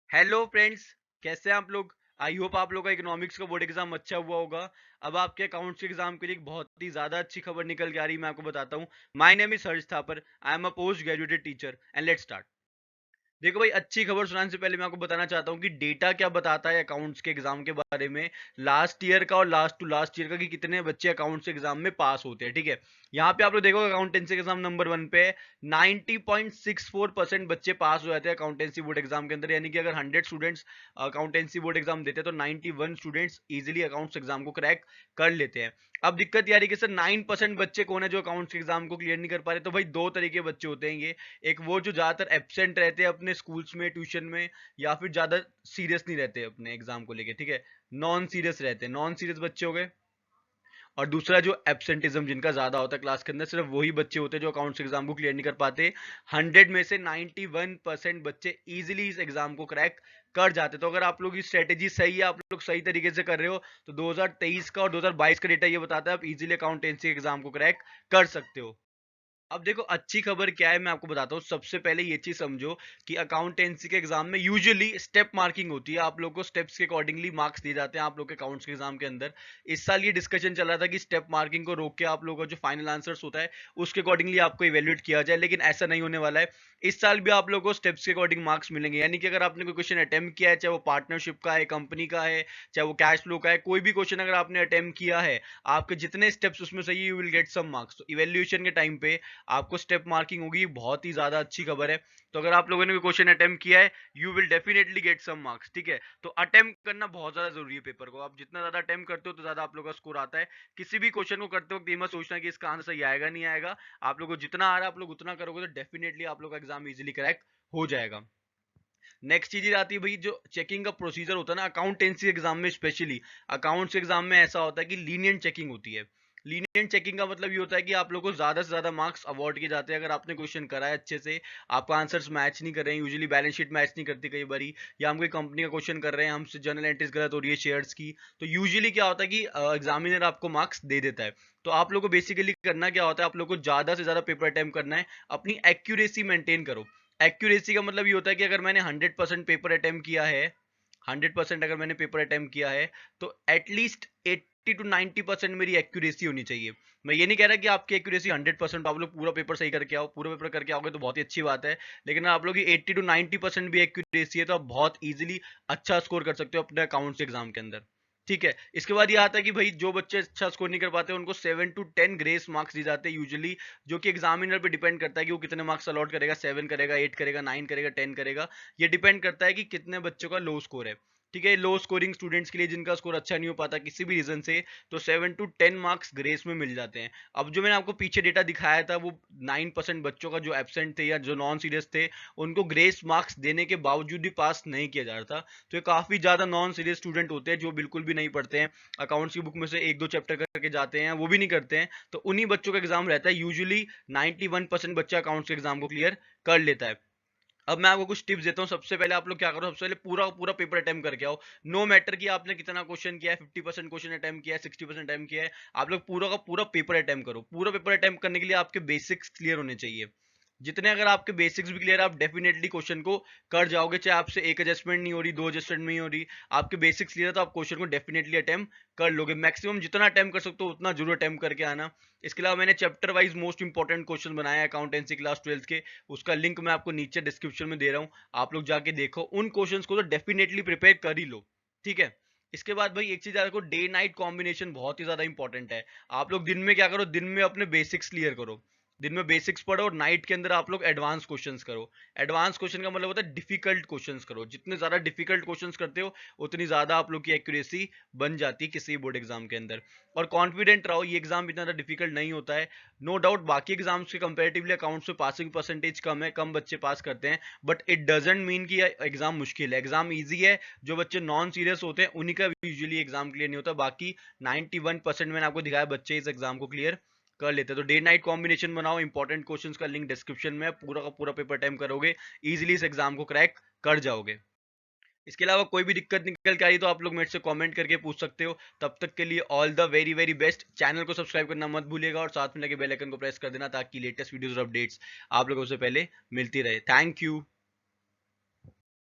Hello friends, कैसे हैं आप लोग। आई होप आप लोग का इकोनॉमिक्स का बोर्ड एग्जाम अच्छा हुआ होगा। अब आपके अकाउंट्स के एग्जाम के लिए एक बहुत ही ज्यादा अच्छी खबर निकल के आ रही है। मैं आपको बताता हूँ। My name is Harsh Thapar. I am a post graduated teacher and let's start. देखो भाई, अच्छी खबर सुनाने से पहले मैं आपको बताना चाहता हूँ कि डेटा क्या बताता है अकाउंट्स के एग्जाम के बारे में। लास्ट ईयर का और लास्ट टू लास्ट ईयर का कि कितने बच्चे अकाउंट्स एग्जाम में पास होते हैं। ठीक है, यहाँ पे आप लोग देखो अकाउंटेंसी एग्जाम नंबर 1 पे 90.64% बच्चे पास हो जाते हैं अकाउंटेंसी बोर्ड एग्जाम के अंदर। यानी कि अगर 100 स्टूडेंट्स अकाउंटेंसी बोर्ड एग्जाम देते हैं तो 91 स्टूडेंट्स इजिली अकाउंट्स एग्जाम को क्रैक कर लेते हैं। अब दिक्कत ये आ रही है कि सर 9% बच्चे कौन है जो अकाउंट्स एग्जाम को क्लियर नहीं कर पा रहे। तो भाई दो तरीके के बच्चे होते हैं ये। एक वो जो ज्यादातर एब्सेंट रहते हैं अपने स्कूल्स में, ट्यूशन में, या फिर ज्यादा सीरियस नहीं रहते अपने एग्जाम को लेके। ठीक है, नॉन सीरियस रहते हैं, नॉन सीरियस बच्चे हो गए। और दूसरा जो एब्सेंटिज्म जिनका ज्यादा होता है क्लास के अंदर, सिर्फ वही बच्चे होते हैं जो अकाउंट्स एग्जाम को क्लियर नहीं कर पाते। 100 में से 91% बच्चे इजीली इस एग्जाम को क्रैक कर जाते। तो अगर आप लोग की स्ट्रेटेजी सही है, आप लोग सही तरीके से कर रहे हो, तो 2023 का और 2022 का डेटा ये बताता है आप इजीली अकाउंटेंसी एग्जाम को क्रैक कर सकते हो। अब देखो अच्छी खबर क्या है मैं आपको बताता हूँ। सबसे पहले ये चीज समझो कि अकाउंटेंसी के एग्जाम में यूजुअली स्टेप मार्किंग होती है। आप लोग को स्टेप्स के अकॉर्डिंगली मार्क्स दिए जाते हैं आप लोग के अकाउंट्स के एग्जाम के अंदर। इस साल ये डिस्कशन चल रहा था कि स्टेप मार्किंग को रोक के आप लोगों का जो फाइनल आंसर्स होता है उसके अकॉर्डिंगली आपको इवेल्युएट किया जाए, लेकिन ऐसा नहीं होने वाला है। इस साल भी आप लोगों को स्टेप्स के अकॉर्डिंग मार्क्स मिलेंगे। यानी कि अगर आपने कोई क्वेश्चन अटेम्प्ट किया है, चाहे वो पार्टनरशिप का है, कंपनी का है, चाहे वो कैश फ्लो का है, कोई भी क्वेश्चन अगर आपने अटेम्प्ट किया है, आपके जितने स्टेप्स उसमें सही, you will get some marks. तो इवेल्युएशन के टाइम पे आपको स्टेप मार्किंग होगी। बहुत ही ज्यादा अच्छी खबर है। तो अगर आप लोगों ने क्वेश्चन अटेम्प्ट किया है, you will definitely get some marks. ठीक है, तो अटेम्प्ट करना बहुत ज्यादा जरूरी है पेपर को। आप जितना ज्यादा अटेम्प्ट करते हो तो ज्यादा आप लोगों का स्कोर आता है। किसी भी क्वेश्चन को करते वक्त ये मत सोचना कि इसका आंसर सही आएगा नहीं आएगा। आप लोग को जितना आ रहा है आप लोग उतना करोगे तो डेफिनेटली आप लोग का एग्जाम इजिली करेक्ट हो जाएगा। नेक्स्ट चीज आती है भाई, जो चेकिंग का प्रोसीजर होता है ना अकाउंटेंसी एग्जाम में, स्पेशली अकाउंट्स एग्जाम में ऐसा होता है कि लीनियंट चेकिंग होती है। लीनियंट चेकिंग का मतलब ये होता है कि आप लोगों को ज्यादा से ज्यादा मार्क्स अवॉर्ड किए जाते हैं अगर आपने क्वेश्चन करा है अच्छे से। आपका आंसर्स मैच नहीं कर रहे हैं, यूजुअली बैलेंस शीट मैच नहीं करती कई बारी, या हम कोई कंपनी का क्वेश्चन कर रहे हैं, हमसे जर्नल एंट्रीज गलत हो रही है शेयर्स की, तो यूजुअली क्या होता है कि एग्जामिनर आपको मार्क्स दे देता है। तो आप लोग को बेसिकली करना क्या होता है, आप लोग को ज्यादा से ज्यादा पेपर अटेम्प्ट करना है, अपनी एक्यूरेसी मेंटेन करो। एक्यूरेसी का मतलब ये होता है कि अगर मैंने 100% पेपर अटेम्प्ट किया है, 100% अगर मैंने पेपर अटेम्प्ट किया है, तो एटलीस्ट 80 to 90% मेरी एक्यूरेसी होनी चाहिए। मैं ये नहीं कह रहा कि आपकी एक्यूरेसी 100% आप लोग पूरा पेपर सही करके आओ, पूरा पेपर करके आओगे तो बहुत ही अच्छी बात है। लेकिन आप लोग की 80 to 90% भी एक्यूरेसी है तो आप बहुत इजीली अच्छा स्कोर कर सकते हो अपने अकाउंट्स एग्जाम के अंदर। ठीक है, इसके बाद ये आता है कि भाई जो बच्चे अच्छा स्कोर नहीं कर पाते उनको 7 to 10 ग्रेस मार्क्स दिए जाते हैं यूजुअली, जो कि एग्जामिनर पे डिपेंड करता है कि वो कितने मार्क्स अलॉट करेगा। 7 करेगा, 8 करेगा, 9 करेगा, 10 करेगा। ये डिपेंड करता है कि कितने बच्चों का लो स्कोर है। ठीक है, लो स्कोरिंग स्टूडेंट्स के लिए जिनका स्कोर अच्छा नहीं हो पाता किसी भी रीजन से, तो 7 to 10 मार्क्स ग्रेस में मिल जाते हैं। अब जो मैंने आपको पीछे डेटा दिखाया था वो 9% बच्चों का जो एबसेंट थे या जो नॉन सीरियस थे, उनको ग्रेस मार्क्स देने के बावजूद भी पास नहीं किया जा रहा था। तो ये काफी ज्यादा नॉन सीरियस स्टूडेंट होते हैं जो बिल्कुल भी नहीं पढ़ते हैं, अकाउंट्स की बुक में से एक दो चैप्टर करके जाते हैं, वो भी नहीं करते हैं। तो उन्हीं बच्चों का एग्जाम रहता है। यूजुअली 91% बच्चा अकाउंट्स के एग्जाम को क्लियर कर लेता है। अब मैं आपको कुछ टिप्स देता हूँ। सबसे पहले आप लोग क्या करो, सबसे पहले पूरा पूरा पेपर अटेम्प्ट करके आओ। नो मैटर कि आपने कितना क्वेश्चन किया है, 50% क्वेश्चन अटेम्प्ट किया है, 60% अटेम्प्ट किया है, आप लोग पूरा का पूरा पेपर अटेम्प्ट करो। पूरा पेपर अटेम्प्ट करने के लिए आपके बेसिक्स क्लियर होने चाहिए। जितने अगर आपके बेसिक्स भी क्लियर है, आप डेफिनेटली क्वेश्चन को कर जाओगे। चाहे आपसे एक एडजस्टमेंट नहीं हो रही, दो एडजस्टमेंट नहीं हो रही, आपके बेसिक्स क्लियर है तो आप क्वेश्चन को डेफिनेटली अटेम्प्ट कर लोगे। मैक्सिमम जितना अटेम्प्ट कर सकते हो उतना जरूर अटेम्प्ट करके आना। इसके अलावा मैंने chapter wise most important question बनाया है अकाउंटेंसी क्लास 12 के, उसका लिंक मैं आपको नीचे डिस्क्रिप्शन में दे रहा हूँ। आप लोग जाके देखो, उन क्वेश्चन को तो डेफिनेटली प्रिपेयर कर ही लो। ठीक है, इसके बाद भाई एक चीज आपको, डे नाइट कॉम्बिनेशन बहुत ही ज्यादा इंपॉर्टेंट है। आप लोग दिन में क्या करो, दिन में अपने बेसिक्स क्लियर करो, दिन में बेसिक्स पढ़ो, और नाइट के अंदर आप लोग एडवांस क्वेश्चंस करो। एडवांस क्वेश्चन का मतलब होता है डिफिकल्ट क्वेश्चंस करो। जितने ज्यादा डिफिकल्ट क्वेश्चंस करते हो उतनी ज्यादा आप लोग की एक्यूरेसी बन जाती है किसी बोर्ड एग्जाम के अंदर। और कॉन्फिडेंट रहो, ये एग्जाम इतना ज्यादा डिफिकल्ट नहीं होता है। नो डाउट बाकी एग्जाम्स के कंपेरेटिवली अकाउंट्स में पासिंग परसेंटेज कम है, कम बच्चे पास करते हैं, बट इट डजेंट मीन कि एग्जाम मुश्किल है। एग्जाम ईजी है। जो बच्चे नॉन सीरियस होते हैं उन्हीं का यूजुअली एग्जाम क्लियर नहीं होता। बाकी 91% मैंने आपको दिखाया बच्चे इस एग्जाम को क्लियर कर लेते हैं। तो डे नाइट कॉम्बिनेशन बनाओ। इंपॉर्टेंट क्वेश्चंस का लिंक डिस्क्रिप्शन में है, पूरा का पूरा पेपर अटेम्प्ट करोगे, इजीली इस एग्जाम को क्रैक कर जाओगे। इसके अलावा कोई भी दिक्कत निकल के आई तो आप लोग मेरे से कमेंट करके पूछ सकते हो। तब तक के लिए all the very very best. Channel को सब्सक्राइब करना मत भूलिएगा और साथ में लगे बेल आइकन को प्रेस कर देना ताकि लेटेस्ट वीडियोस और अपडेट्स आप लोगों से पहले मिलती रहे। Thank you.